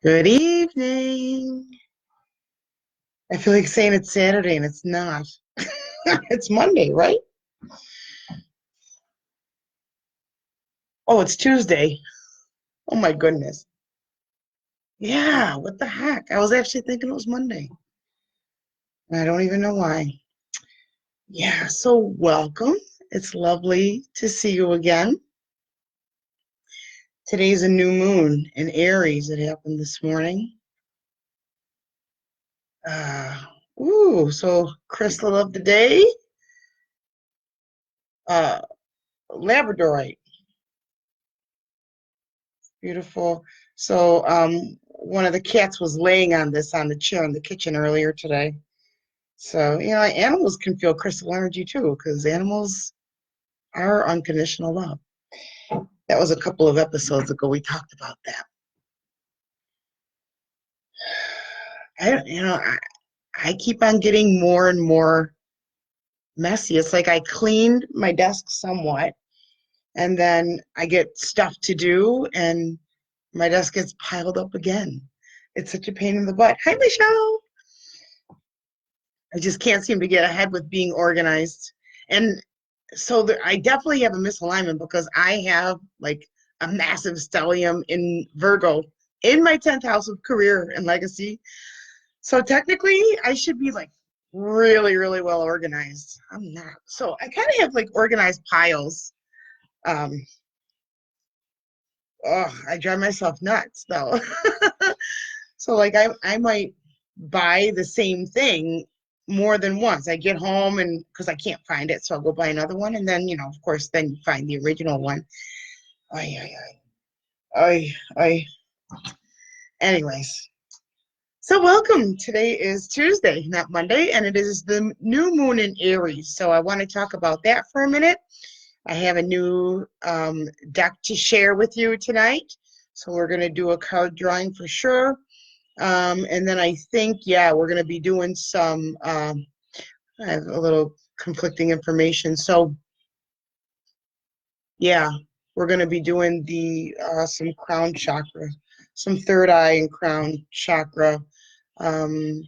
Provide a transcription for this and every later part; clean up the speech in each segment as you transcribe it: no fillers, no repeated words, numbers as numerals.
Good evening. I feel like saying it's Saturday and it's not. It's Monday, right? Oh, it's Tuesday. Oh my goodness. Yeah, what the heck? I was actually thinking it was Monday. And I don't even know why. Yeah, so welcome. It's lovely to see you again. Today's a new moon in Aries. It happened this morning. Uh, so crystal of the day, uh, labradorite. Beautiful. So, one of the cats was laying on this on the chair in the kitchen earlier today. So, animals can feel crystal energy too, because animals are unconditional love. That was a couple of episodes ago. We talked about that. I keep on getting more and more messy. It's like I cleaned my desk somewhat, and then I get stuff to do, and my desk gets piled up again. It's such a pain in the butt. Hi, Michelle. I just can't seem to get ahead with being organized. And so I definitely have a misalignment because I have like a massive stellium in Virgo in my 10th house of career and legacy. So technically, I should be like really, really well organized. I'm not. So I kind of have like organized piles. Um, I drive myself nuts though. So like I might buy the same thing more than once. I get home and because I can't find it, so I'll go buy another one, and then of course, then you find the original one. Ay, ay, ay, ay, ay. Anyways, so welcome. Today is Tuesday, not Monday, and it is the new moon in Aries. So I want to talk about that for a minute. I have a new deck to share with you tonight. So we're going to do a card drawing for sure. And then I think, yeah, we're going to be doing some, I have a little conflicting information. So, yeah, we're going to be doing some crown chakra, some third eye and crown chakra, um,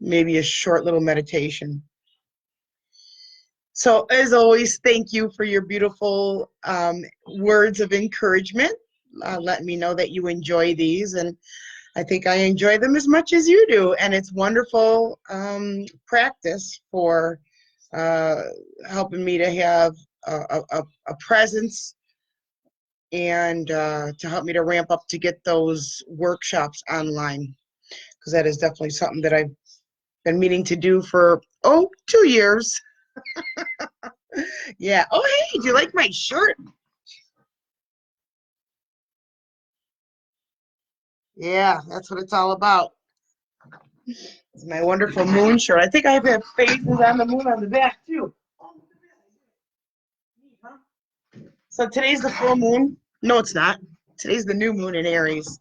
maybe a short little meditation. So, as always, thank you for your beautiful words of encouragement. Letting me know that you enjoy these, and I think I enjoy them as much as you do, and it's wonderful practice for uh, helping me to have a presence and to help me to ramp up to get those workshops online, because that is definitely something that I've been meaning to do for 2 years. Yeah. Oh, hey, do you like my shirt? Yeah, that's what it's all about. It's my wonderful moon shirt. I think I have phases on the moon on the back too. So today's the full moon. No, it's not. Today's the new moon in Aries.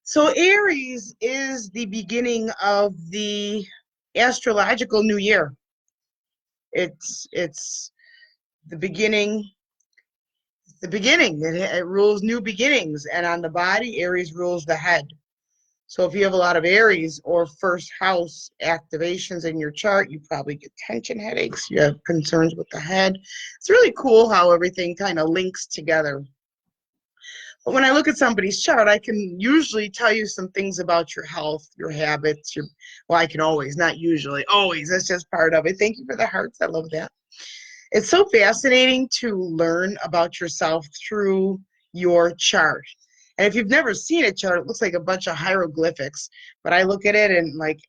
So Aries is the beginning of the astrological new year. It's the beginning. The beginning. It rules new beginnings, and on the body, Aries rules the head. So if you have a lot of Aries or first house activations in your chart, you probably get tension headaches. You have concerns with the head. It's really cool how everything kind of links together. But when I look at somebody's chart, I can usually tell you some things about your health, your habits, well, I can always, not usually, always. That's just part of it. Thank you for the hearts. I love that. It's so fascinating to learn about yourself through your chart. And if you've never seen a chart, it looks like a bunch of hieroglyphics. But I look at it and like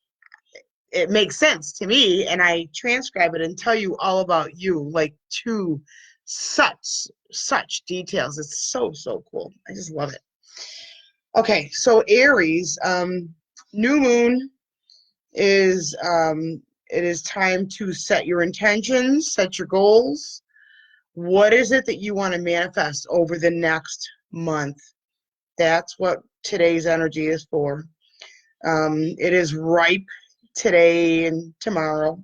it makes sense to me, and I transcribe it and tell you all about you, like to such details. It's so cool. I just love it. Okay, so Aries, new moon is it is time to set your intentions, set your goals. What is it that you want to manifest over the next month? That's what today's energy is for. It is ripe today and tomorrow.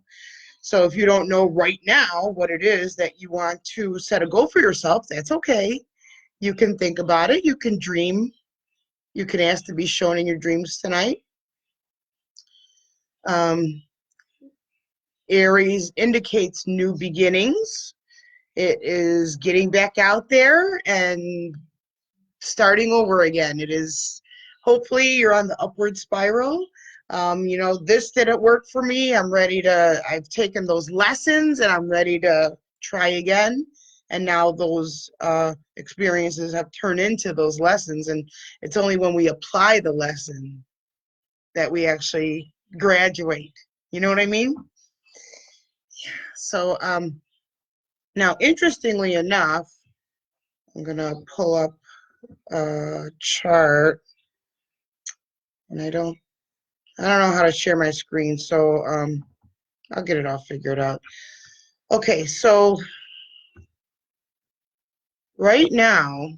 So if you don't know right now what it is that you want to set a goal for yourself, that's okay. You can think about it. You can dream You can ask to be shown in your dreams tonight. Aries indicates new beginnings. It is getting back out there and starting over again. It is, hopefully you're on the upward spiral. You know, this didn't work for me. I've taken those lessons and I'm ready to try again. And now those experiences have turned into those lessons. And it's only when we apply the lesson that we actually graduate. You know what I mean? So now, interestingly enough, I'm going to pull up a chart, and I don't know how to share my screen, so I'll get it all figured out. Okay, so right now,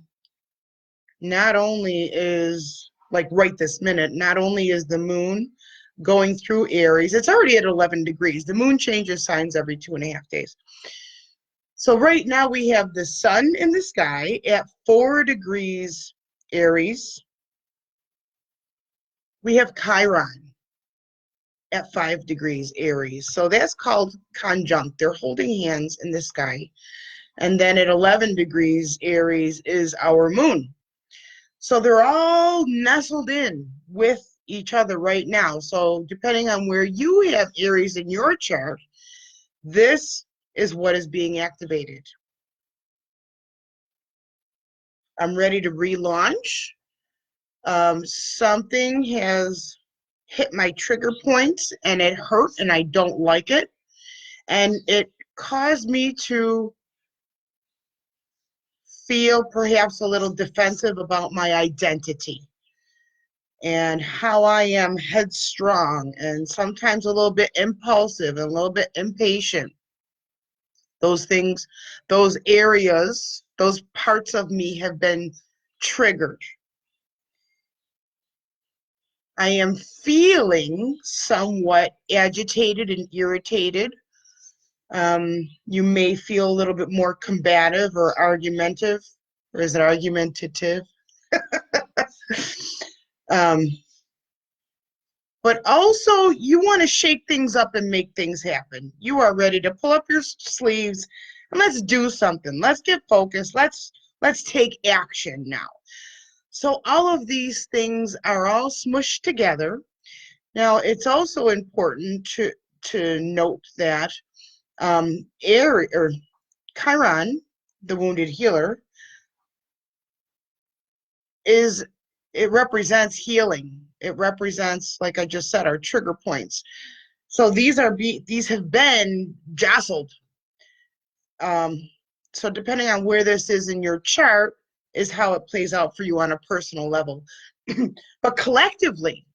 not only is, like right this minute, not only is the moon going through Aries, it's already at 11 degrees. The moon changes signs every 2.5 days. So right now we have the sun in the sky at 4 degrees Aries. We have Chiron at 5 degrees Aries. So that's called conjunct. They're holding hands in the sky. And then at 11 degrees Aries is our moon. So they're all nestled in with each other right now. So depending on where you have Aries in your chart, this is what is being activated. I'm ready to relaunch. Something has hit my trigger points and it hurt and I don't like it. And it caused me to feel perhaps a little defensive about my identity and how I am headstrong and sometimes a little bit impulsive and a little bit impatient. Those things, those areas, those parts of me have been triggered. I am feeling somewhat agitated and irritated. You may feel a little bit more combative or argumentative, or is it argumentative? But also you want to shake things up and make things happen. You are ready to pull up your sleeves and let's do something. Let's get focused. Let's take action now. So all of these things are all smushed together. Now it's also important to note that Chiron, the wounded healer, it represents healing. It represents, like I just said, our trigger points. So these have been jostled. So depending on where this is in your chart is how it plays out for you on a personal level. But collectively,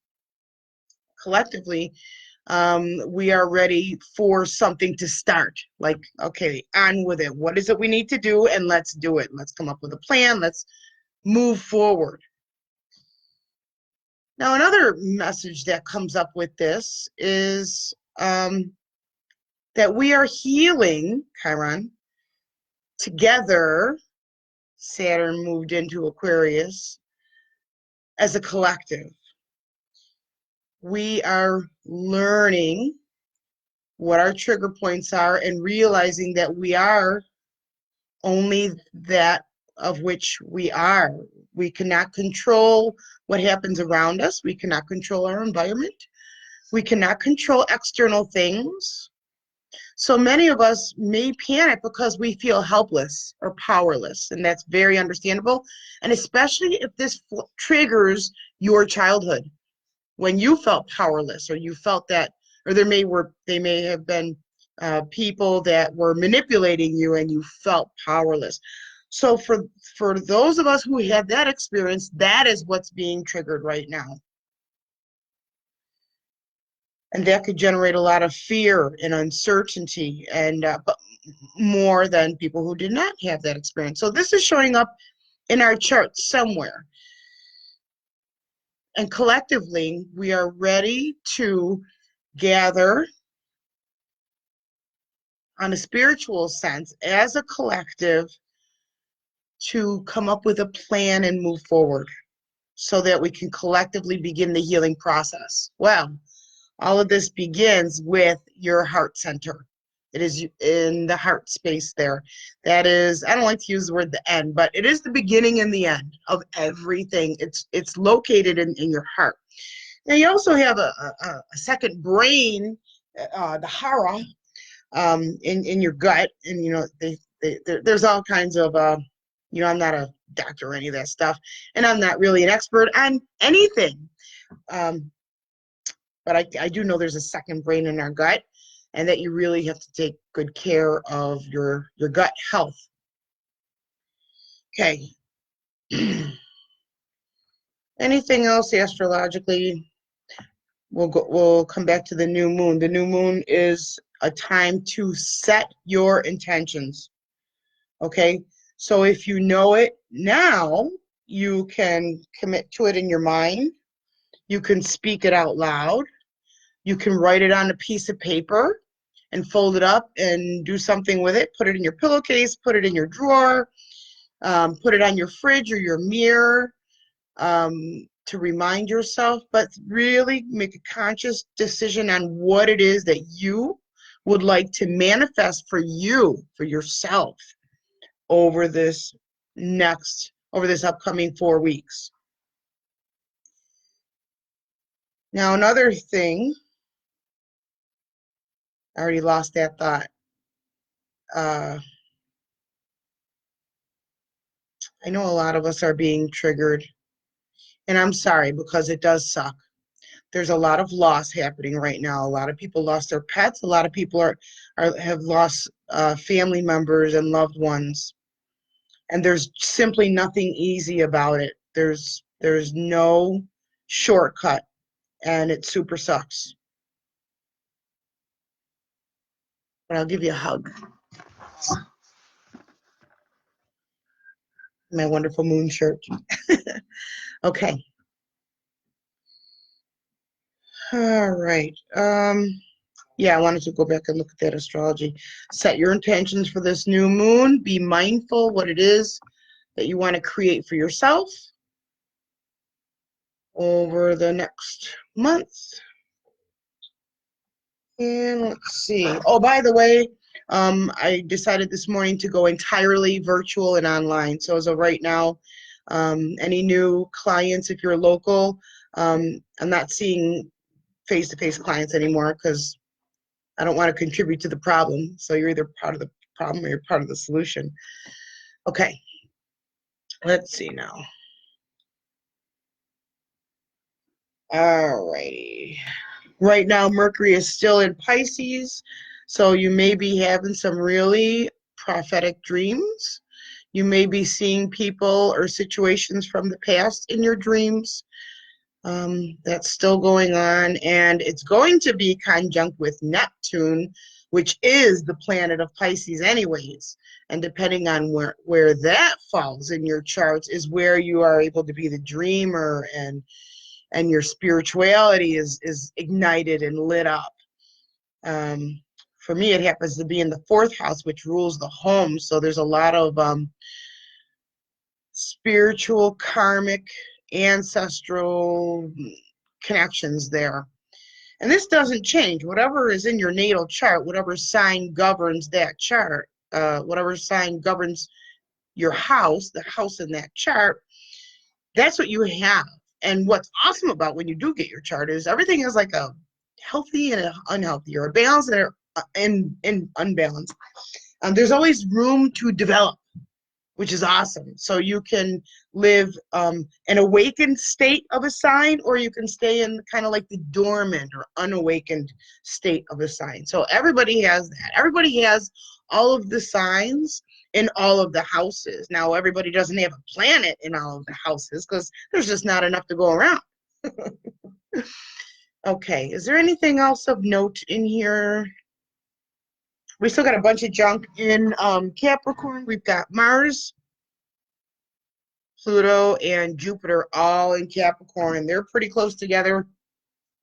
we are ready for something to start. Like, okay, on with it. What is it we need to do? And let's do it. Let's come up with a plan. Let's move forward. Now, another message that comes up with this is that we are healing, Chiron, together. Saturn moved into Aquarius as a collective. We are learning what our trigger points are and realizing that we are only that of which we are. We cannot control what happens around us. We cannot control our environment. We cannot control external things. So many of us may panic because we feel helpless or powerless, and that's very understandable. And especially if this triggers your childhood, when you felt powerless, or you felt that, or they may have been people that were manipulating you, and you felt powerless. So for those of us who had that experience, that is what's being triggered right now. And that could generate a lot of fear and uncertainty, and but more than people who did not have that experience. So this is showing up in our chart somewhere. And collectively, we are ready to gather on a spiritual sense as a collective to come up with a plan and move forward. so that we can collectively begin the healing process. Well, all of this begins with your heart center. It is in the heart space there. That is, I don't like to use the word the end, but it is the beginning and the end of everything. It's located in your heart. Now you also have a second brain, the hara, in your gut, and you know there's all kinds of you know, I'm not a doctor or any of that stuff, and I'm not really an expert on anything, but I do know there's a second brain in our gut, and that you really have to take good care of your gut health. Okay. Anything else astrologically? We'll come back to the new moon. The new moon is a time to set your intentions. Okay, so if you know it now, you can commit to it in your mind. You can speak it out loud. You can write it on a piece of paper and fold it up and do something with it. Put it in your pillowcase, put it in your drawer, put it on your fridge or your mirror, to remind yourself, but really make a conscious decision on what it is that you would like to manifest for you, for yourself, over this upcoming 4 weeks. Now, another thing, I already lost that thought. I know a lot of us are being triggered, and I'm sorry, because it does suck. There's a lot of loss happening right now. A lot of people lost their pets. A lot of people have lost family members and loved ones. And there's simply nothing easy about it. There's no shortcut, and it super sucks. But I'll give you a hug. My wonderful moon shirt. Okay. All right. Yeah, I wanted to go back and look at that astrology. Set your intentions for this new moon. Be mindful what it is that you want to create for yourself over the next month. And let's see. Oh, by the way, I decided this morning to go entirely virtual and online. So as of right now, any new clients, if you're local, I'm not seeing face-to-face clients anymore because I don't want to contribute to the problem. So you're either part of the problem or you're part of the solution. Okay, let's see now. All righty. Right now, Mercury is still in Pisces, so you may be having some really prophetic dreams. You may be seeing people or situations from the past in your dreams. That's still going on, and it's going to be conjunct with Neptune, which is the planet of Pisces anyways. And depending on where that falls in your charts is where you are able to be the dreamer, and your spirituality is ignited and lit up. For me, it happens to be in the 4th house, which rules the home. So there's a lot of spiritual, karmic, ancestral connections there. And this doesn't change. Whatever is in your natal chart, whatever sign governs that chart, whatever sign governs your house, the house in that chart, that's what you have. And what's awesome about when you do get your chart is everything is like a healthy and an unhealthy, or a balance and unbalanced. There's always room to develop, which is awesome. So you can live an awakened state of a sign, or you can stay in kind of like the dormant or unawakened state of a sign. So everybody has that. Everybody has all of the signs in all of the houses. Now, everybody doesn't have a planet in all of the houses because there's just not enough to go around. Okay, is there anything else of note in here? We still got a bunch of junk in Capricorn. We've got Mars, Pluto, and Jupiter all in Capricorn. They're pretty close together.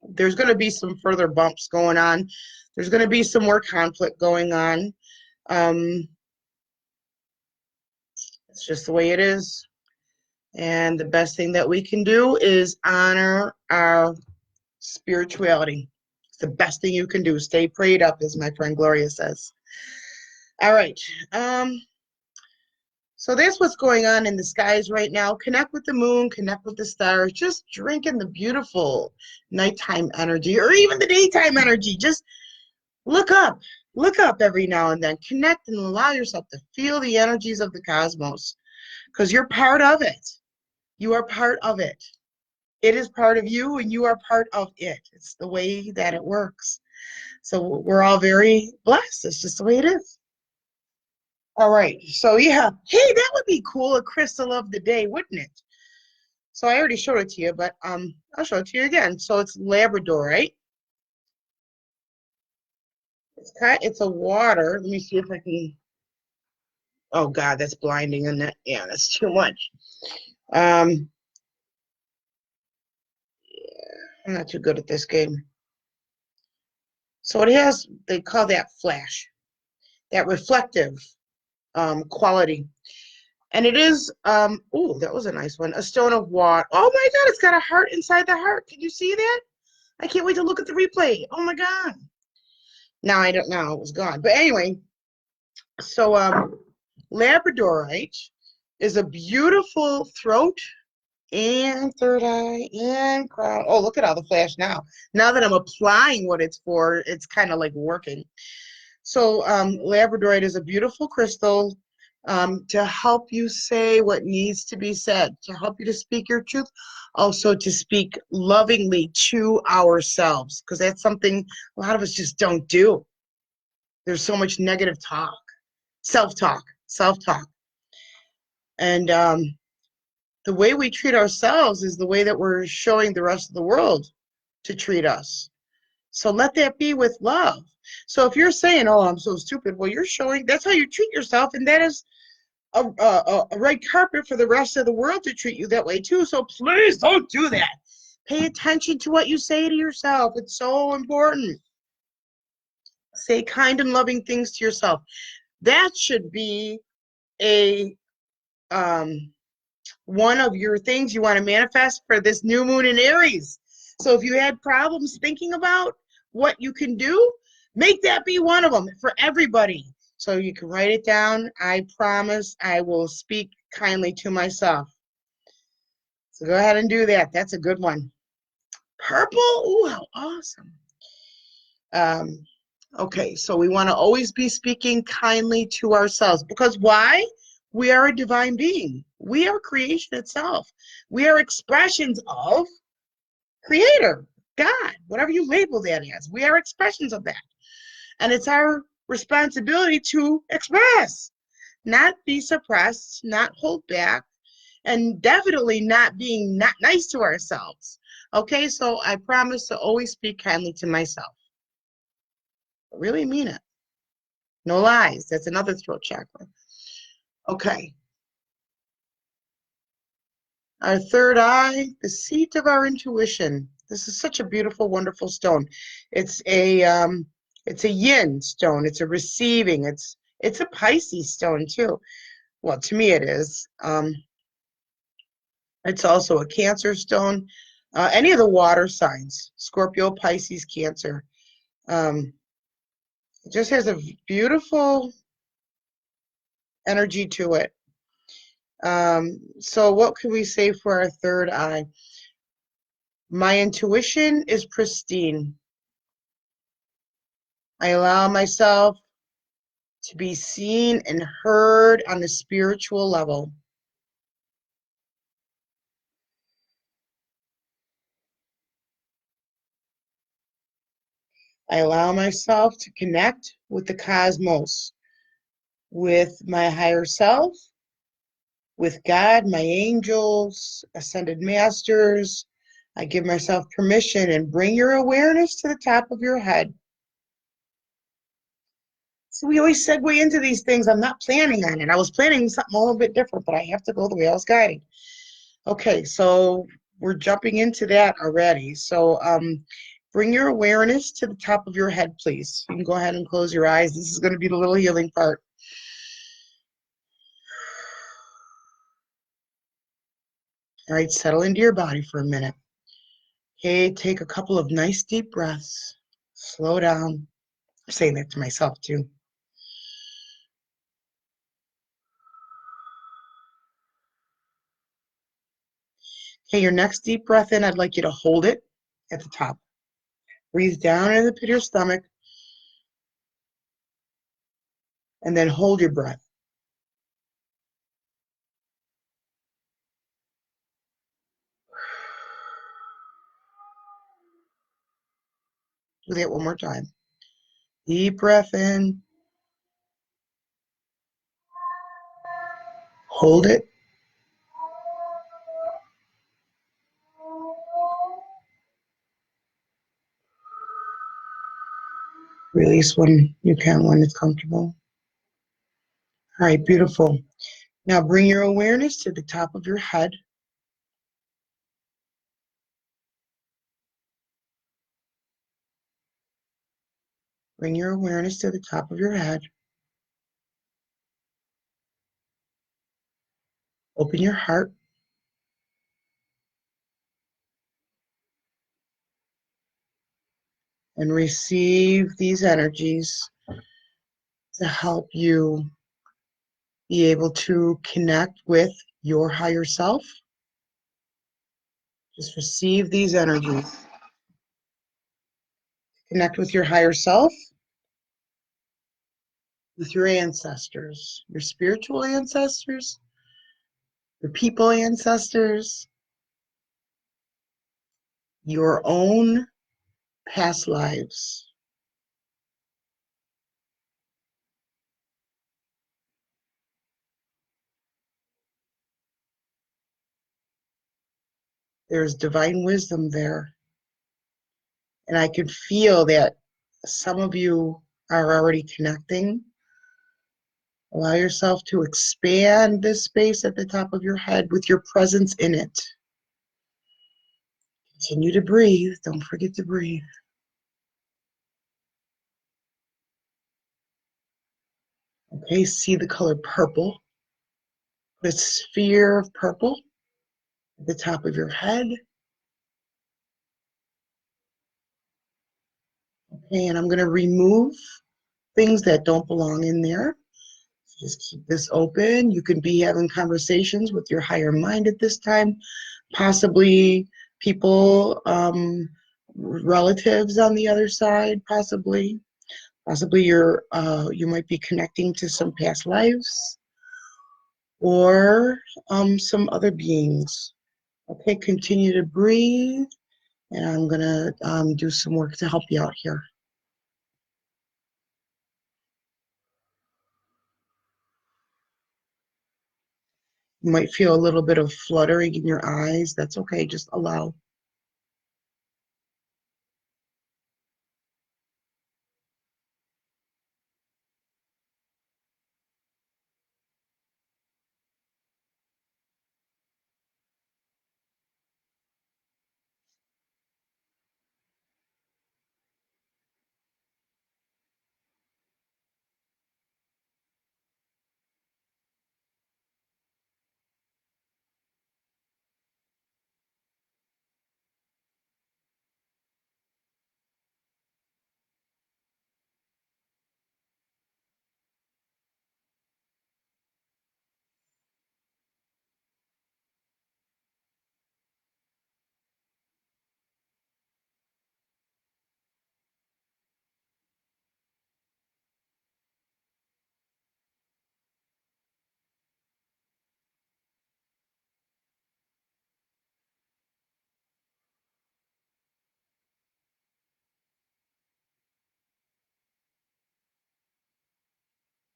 There's going to be some further bumps going on. There's going to be some more conflict going on. It's just the way it is. And the best thing that we can do is honor our spirituality. It's the best thing you can do. Stay prayed up, as my friend Gloria says. All right. So that's what's going on in the skies right now. Connect with the moon, connect with the stars. Just drink in the beautiful nighttime energy or even the daytime energy. Just look up. Look up every now and then. Connect and allow yourself to feel the energies of the cosmos because you're part of it. You are part of it. It is part of you and you are part of it. It's the way that it works. So we're all very blessed. It's just the way it is. All right. So yeah. Hey, that would be cool. A crystal of the day, wouldn't it? So I already showed it to you, but I'll show it to you again. So it's labradorite. It's a water. Let me see if I can. Oh God, that's blinding, isn't it? Yeah, that's too much. I'm not too good at this game. So it has, they call that flash, that reflective quality. And it is, oh, that was a nice one. A stone of water. Oh my God, it's got a heart inside the heart. Can you see that? I can't wait to look at the replay. Oh my God. Now I don't know, it was gone. But anyway, so labradorite is a beautiful throat and third eye and crown. Oh, look at all the flash now. Now that I'm applying what it's for, it's kind of like working. So labradorite is a beautiful crystal to help you say what needs to be said, to help you to speak your truth, also to speak lovingly to ourselves, because that's something a lot of us just don't do. There's so much negative talk, self-talk, self-talk. And the way we treat ourselves is the way that we're showing the rest of the world to treat us. So let that be with love. So if you're saying, oh, I'm so stupid, well, you're showing that's how you treat yourself, and that is a red carpet for the rest of the world to treat you that way too. So please don't do that. Pay attention to what you say to yourself. It's so important. Say kind and loving things to yourself. That should be a one of your things you want to manifest for this new moon in Aries. So if you had problems thinking about what you can do, make that be one of them for everybody. So you can write it down. I promise I will speak kindly to myself. So go ahead and do that. That's a good one. Purple? Ooh, how awesome. Okay, so we want to always be speaking kindly to ourselves because why? We are a divine being. We are creation itself. We are expressions of Creator, God, whatever you label that as. We are expressions of that. And it's our responsibility to express, not be suppressed, not hold back, and definitely not being not nice to ourselves. Okay, so I promise to always speak kindly to myself. I really mean it. No lies. That's another throat chakra. Okay. Our third eye, the seat of our intuition. This is such a beautiful, wonderful stone. It's a yin stone. It's a receiving. It's a Pisces stone too. Well, to me it is. It's also a Cancer stone. Any of the water signs, Scorpio, Pisces, Cancer. It just has a beautiful energy to it. So what can we say for our third eye? My intuition is pristine. I allow myself to be seen and heard on the spiritual level. I allow myself to connect with the cosmos, with my higher self, with God, my angels, ascended masters. I give myself permission and bring your awareness to the top of your head. So we always segue into these things. I'm not planning on it. I was planning something a little bit different, but I have to go the way I was guided. Okay, so we're jumping into that already. So bring your awareness to the top of your head, please. You can go ahead and close your eyes. This is going to be the little healing part. All right, settle into your body for a minute. Okay, take a couple of nice deep breaths. Slow down. I'm saying that to myself too. Okay, your next deep breath in, I'd like you to hold it at the top. Breathe down into the pit of your stomach and then hold your breath. Do that one more time. Deep breath in. Hold it. Release when you can, when it's comfortable. All right, beautiful. Now bring your awareness to the top of your head. Bring your awareness to the top of your head. Open your heart. And receive these energies to help you be able to connect with your higher self. Just receive these energies. Connect with your higher self, with your ancestors, your spiritual ancestors, your people ancestors, your own past lives. There's divine wisdom there. And I can feel that some of you are already connecting. Allow yourself to expand this space at the top of your head with your presence in it. Continue to breathe. Don't forget to breathe. Okay, see the color purple. The sphere of purple at the top of your head. Okay, and I'm going to remove things that don't belong in there. Just keep this open. You can be having conversations with your higher mind at this time, possibly people, relatives on the other side, possibly you might be connecting to some past lives or some other beings. Okay, continue to breathe, and I'm gonna do some work to help you out here. You might feel a little bit of fluttering in your eyes. That's okay, just allow.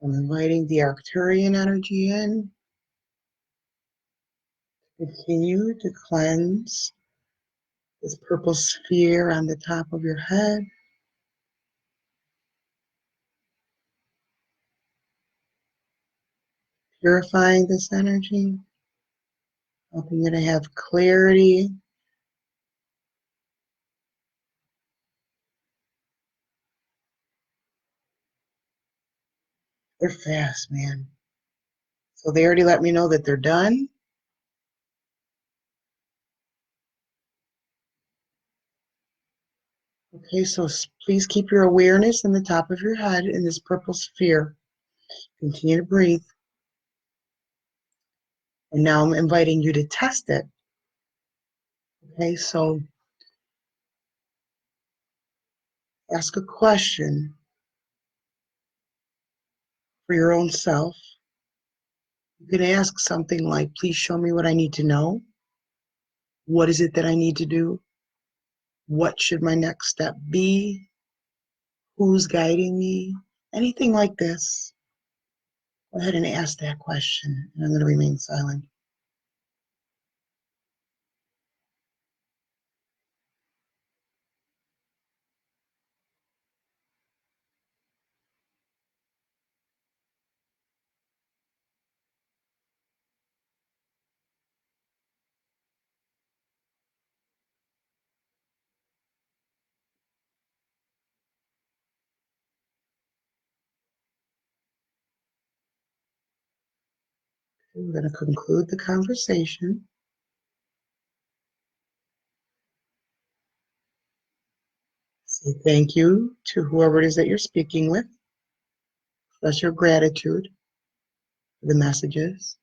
I'm inviting the Arcturian energy in. Continue to cleanse this purple sphere on the top of your head. Purifying this energy, helping you to have clarity. They're fast, man. So they already let me know that they're done. Okay, so please keep your awareness in the top of your head in this purple sphere. Continue to breathe. And now I'm inviting you to test it. Okay, so ask a question for your own self. You can ask something like, please show me what I need to know. What is it that I need to do? What should my next step be? Who's guiding me? Anything like this. Go ahead and ask that question, and I'm going to remain silent. We're going to conclude the conversation. Say thank you to whoever it is that you're speaking with. Express your gratitude for the messages.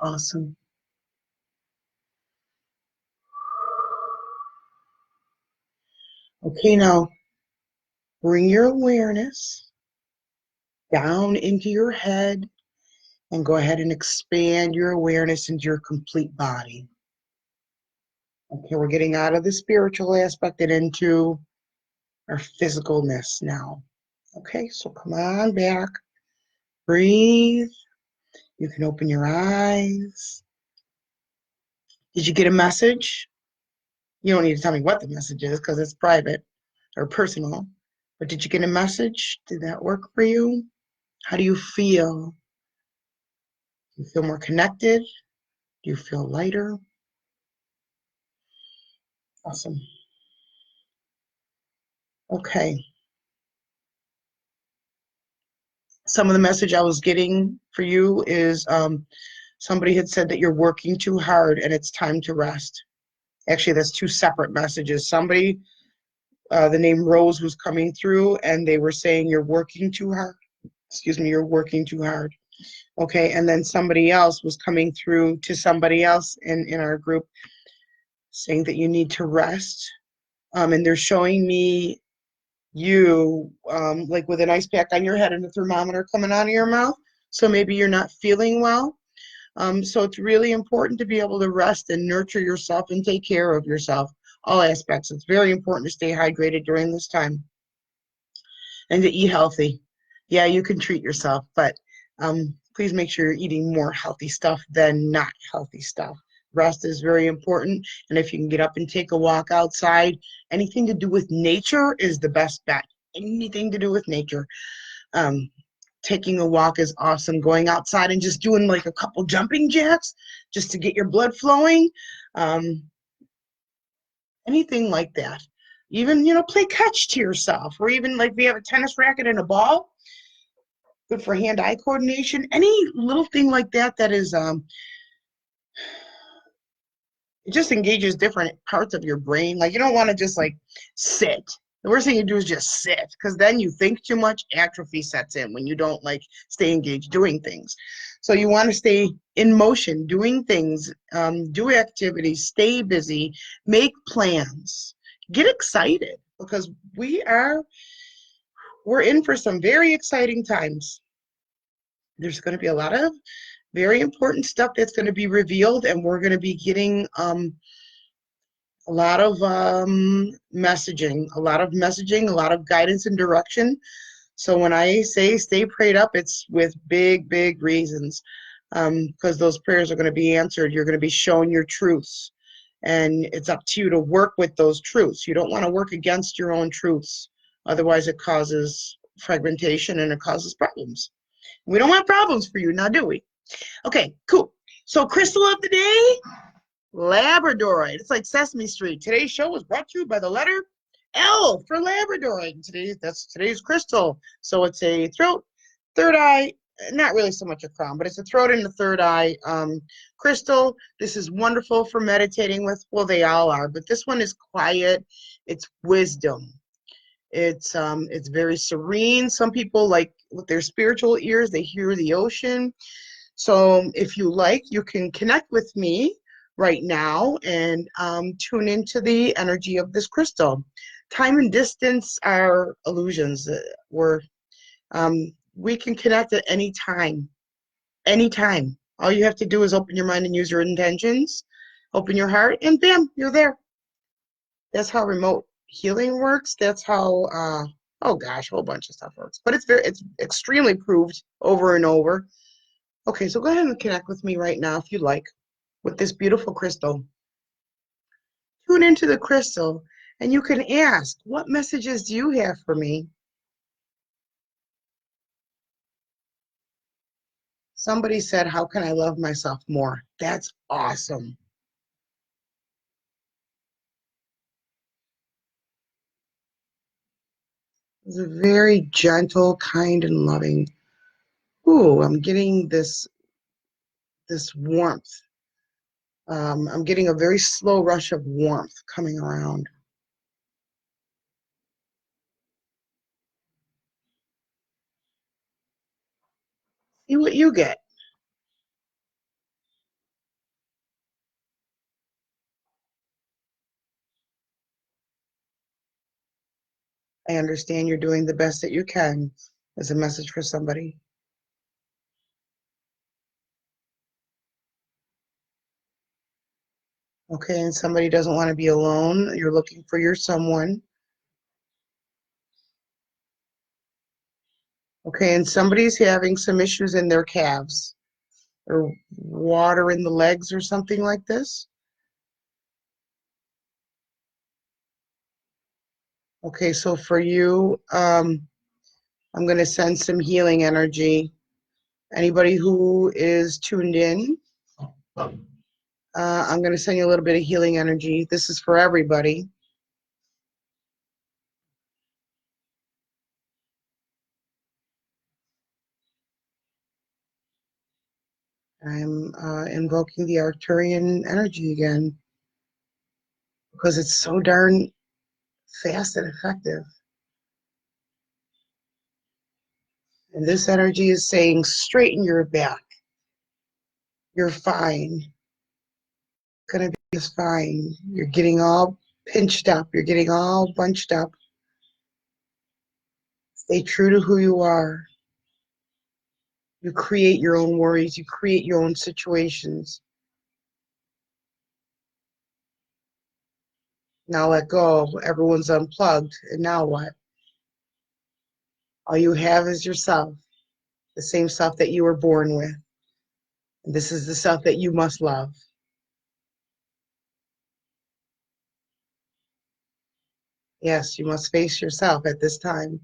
Awesome. Okay, now bring your awareness down into your head and go ahead and expand your awareness into your complete body. Okay, we're getting out of the spiritual aspect and into our physicalness now. Okay, so come on back. Breathe. You can open your eyes. Did you get a message? You don't need to tell me what the message is because it's private or personal. But did you get a message? Did that work for you? How do you feel? Do you feel more connected? Do you feel lighter? Awesome. Okay. Some of the message I was getting for you is somebody had said that you're working too hard and it's time to rest. Actually, that's two separate messages. Somebody, the name Rose was coming through and they were saying you're working too hard. Excuse me, you're working too hard. Okay, and then somebody else was coming through to somebody else in our group saying that you need to rest. And they're showing me you like with an ice pack on your head and a thermometer coming out of your mouth. So maybe you're not feeling well. So it's really important to be able to rest and nurture yourself and take care of yourself, all aspects. It's very important to stay hydrated during this time and to eat healthy. Yeah, you can treat yourself, but please make sure you're eating more healthy stuff than not healthy stuff. Rest is very important, and if you can get up and take a walk outside, anything to do with nature is the best bet. Anything to do with nature. Taking a walk is awesome. Going outside and just doing like a couple jumping jacks just to get your blood flowing. Anything like that. Even, play catch to yourself, or even like if you have a tennis racket and a ball, good for hand-eye coordination. Any little thing like that that is, it just engages different parts of your brain. Like you don't want to just like sit. The worst thing you do is just sit, because then you think too much, atrophy sets in when you don't like stay engaged doing things. So you want to stay in motion, doing things, do activities, stay busy, make plans, get excited, because we're in for some very exciting times. There's going to be a lot of very important stuff that's going to be revealed, and we're going to be getting a lot of messaging, a lot of guidance and direction. So when I say stay prayed up, it's with big, big reasons, because those prayers are going to be answered. You're going to be shown your truths, and it's up to you to work with those truths. You don't want to work against your own truths. Otherwise, it causes fragmentation and it causes problems. We don't want problems for you, now do we? Okay, cool. So crystal of the day, labradorite. It's like Sesame Street. Today's show was brought to you by the letter L for labradorite. That's today's crystal. So it's a throat, third eye, not really so much a crown, but it's a throat and a third eye crystal. This is wonderful for meditating with. Well, they all are, but this one is quiet. It's wisdom. It's very serene. Some people, like with their spiritual ears, they hear the ocean. So if you like, you can connect with me right now and tune into the energy of this crystal. Time and distance are illusions. We can connect at any time, anytime. All you have to do is open your mind and use your intentions, open your heart, and bam, you're there. That's how remote healing works. That's how oh gosh, a whole bunch of stuff works. But it's extremely proved over and over. Okay, so go ahead and connect with me right now if you like with this beautiful crystal. Tune into the crystal and you can ask, what messages do you have for me? Somebody said, how can I love myself more? That's awesome. It's a very gentle, kind, and loving. Ooh, I'm getting this warmth. I'm getting a very slow rush of warmth coming around. See what you get. I understand you're doing the best that you can as a message for somebody. Okay, and somebody doesn't want to be alone. You're looking for your someone. Okay, and somebody's having some issues in their calves or water in the legs or something like this. Okay, so for you, I'm going to send some healing energy. Anybody who is tuned in, I'm going to send you a little bit of healing energy. This is for everybody. I'm invoking the Arcturian energy again because it's so darn fast and effective. And this energy is saying, straighten your back. You're fine. Gonna be just fine. You're getting all pinched up. You're getting all bunched up. Stay true to who you are. You create your own worries. You create your own situations. Now let go. Everyone's unplugged. And now what? All you have is yourself, the same self that you were born with. And this is the self that you must love. Yes, you must face yourself at this time.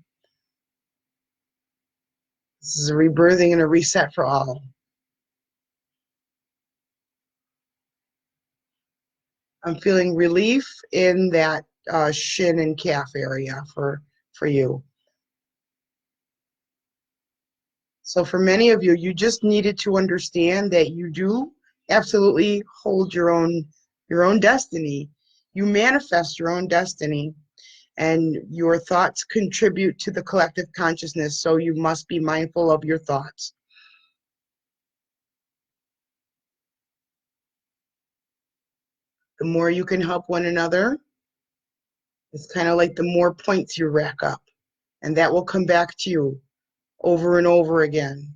This is a rebirthing and a reset for all. I'm feeling relief in that shin and calf area for you. So for many of you, you just needed to understand that you do absolutely hold your own destiny. You manifest your own destiny, and your thoughts contribute to the collective consciousness, so you must be mindful of your thoughts. The more you can help one another, it's kind of like the more points you rack up, and that will come back to you over and over again.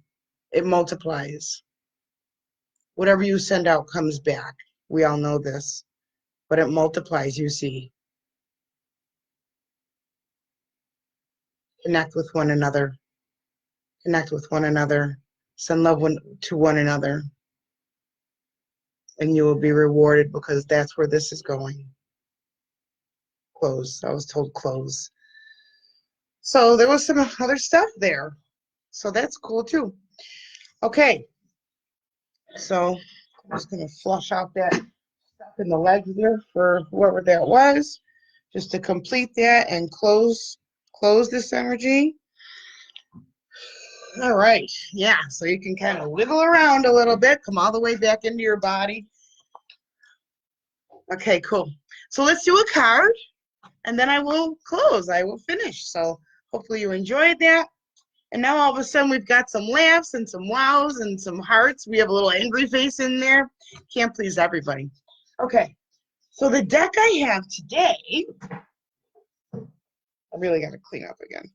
It multiplies. Whatever you send out comes back. We all know this, but it multiplies, you see. Connect with one another. Connect with one another. Send love to one another. And you will be rewarded, because that's where this is going. Close. I was told close. So there was some other stuff there. So that's cool too. Okay. So I'm just going to flush out that stuff in the legs there for whoever that was. just to complete that and close this energy. All right, yeah, so you can kind of wiggle around a little bit, come all the way back into your body. Okay, cool. So let's do a card, and then I will close. I will finish. So hopefully you enjoyed that. And now all of a sudden we've got some laughs and some wows and some hearts. We have a little angry face in there. Can't please everybody. Okay, so the deck I have today, I really got to clean up again.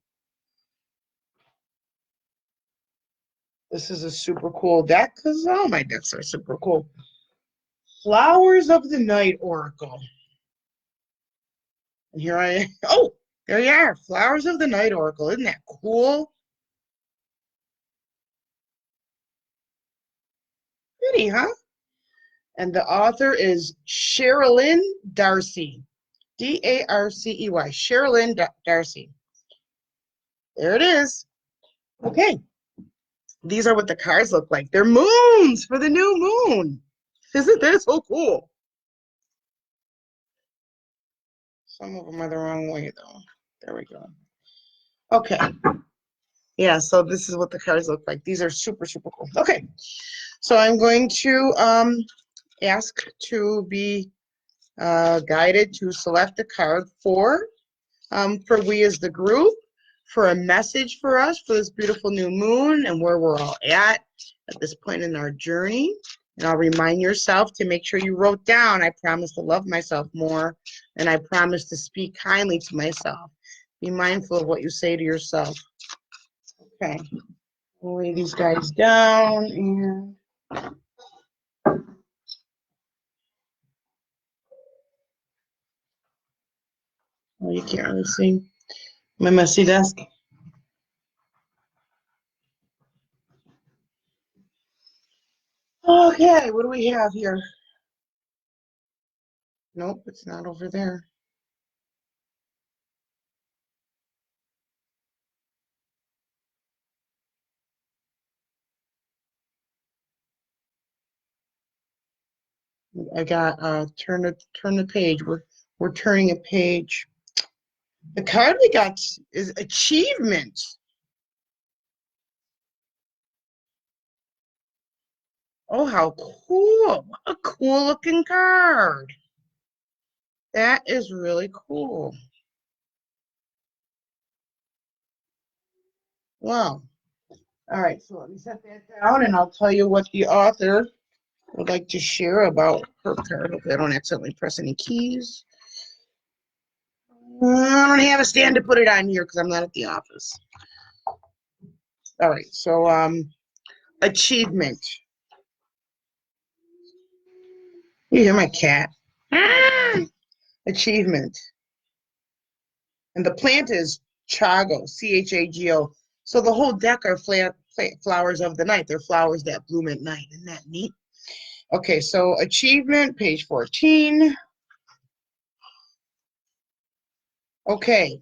This is a super cool deck because all my decks are super cool. Flowers of the Night Oracle. And here I am. Oh, there you are. Flowers of the Night Oracle. Isn't that cool? Pretty, huh? And the author is Cheralyn Darcey. Darcey. Cheralyn Darcey. There it is. Okay. These are what the cards look like. They're moons for the new moon. Isn't that so cool? Some of them are the wrong way, though. There we go. Okay. Yeah, so this is what the cards look like. These are super, super cool. Okay. So I'm going to ask to be guided to select a card for we as the group, for a message for us for this beautiful new moon and where we're all at this point in our journey. And I'll remind yourself to make sure you wrote down, I promise to love myself more, and I promise to speak kindly to myself. Be mindful of what you say to yourself. Okay, we'll lay these guys down and oh, you can't really see my messy desk. Okay, what do we have here? Nope, it's not over there. I got turn the page. We're turning a page. The card we got is achievement. Oh, how cool. What a cool looking card. That is really cool. Wow. All right, so let me set that down and I'll tell you what the author would like to share about her card. Hopefully I don't accidentally press any keys. I don't have a stand to put it on here because I'm not at the office. All right, so achievement. You hear my cat? Achievement. And the plant is chago, Chago. So the whole deck are flowers of the night. They're flowers that bloom at night. Isn't that neat? Okay, so achievement, page 14. Okay.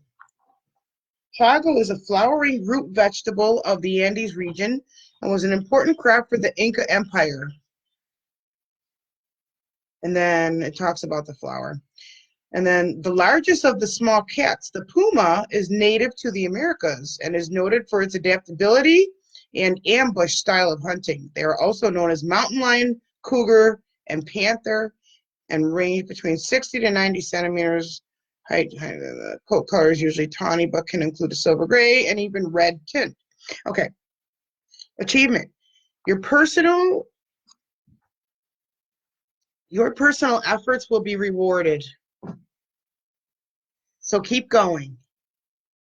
Chago is a flowering root vegetable of the Andes region and was an important crop for the Inca Empire. And then it talks about the flower. And then the largest of the small cats, the puma, is native to the Americas and is noted for its adaptability and ambush style of hunting. They are also known as mountain lion, cougar, and panther, and range between 60 to 90 centimeters. Height, the coat color is usually tawny, but can include a silver gray and even red tint. Okay. Achievement. Your personal efforts will be rewarded. So keep going.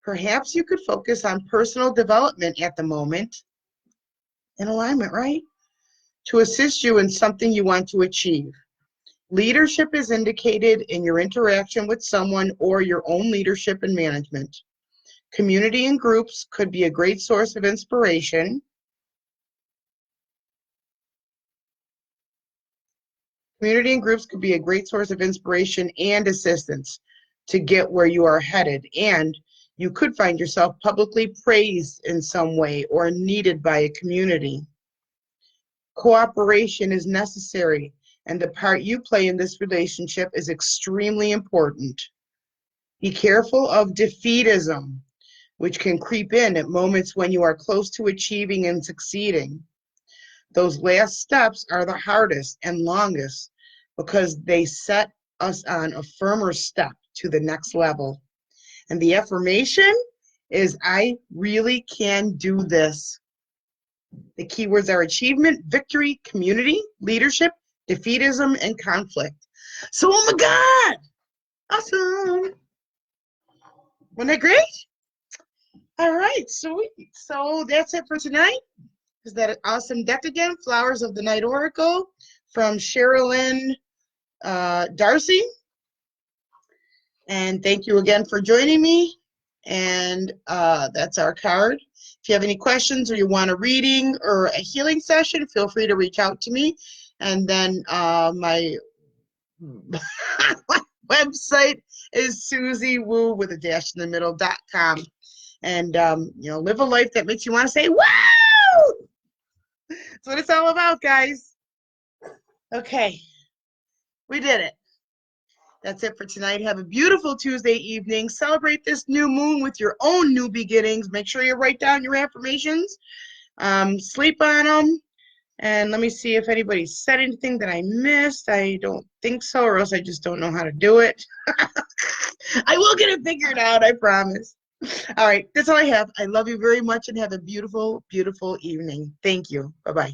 Perhaps you could focus on personal development at the moment. In alignment, right? To assist you in something you want to achieve. Leadership is indicated in your interaction with someone or your own leadership and management. Community and groups could be a great source of inspiration. Community and groups could be a great source of inspiration and assistance to get where you are headed. And you could find yourself publicly praised in some way or needed by a community. Cooperation is necessary, and the part you play in this relationship is extremely important. Be careful of defeatism, which can creep in at moments when you are close to achieving and succeeding. Those last steps are the hardest and longest because they set us on a firmer step to the next level. And the affirmation is, I really can do this. The keywords are achievement, victory, community, leadership, defeatism, and conflict. So, oh my God, awesome. Wasn't that great? All right, sweet. So that's it for tonight. Is that an awesome deck again? Flowers of the Night Oracle from Cheralyn Darcey. And thank you again for joining me. And that's our card. If you have any questions or you want a reading or a healing session, feel free to reach out to me. And then my website is Suzy Woo with a dash in the middle.com. And, live a life that makes you want to say, wow! That's what it's all about, guys. Okay, we did it. That's it for tonight. Have a beautiful Tuesday evening. Celebrate this new moon with your own new beginnings. Make sure you write down your affirmations. Sleep on them. And let me see if anybody said anything that I missed. I don't think so, or else I just don't know how to do it. I will get it figured out, I promise. All right, that's all I have. I love you very much and have a beautiful, beautiful evening. Thank you. Bye-bye.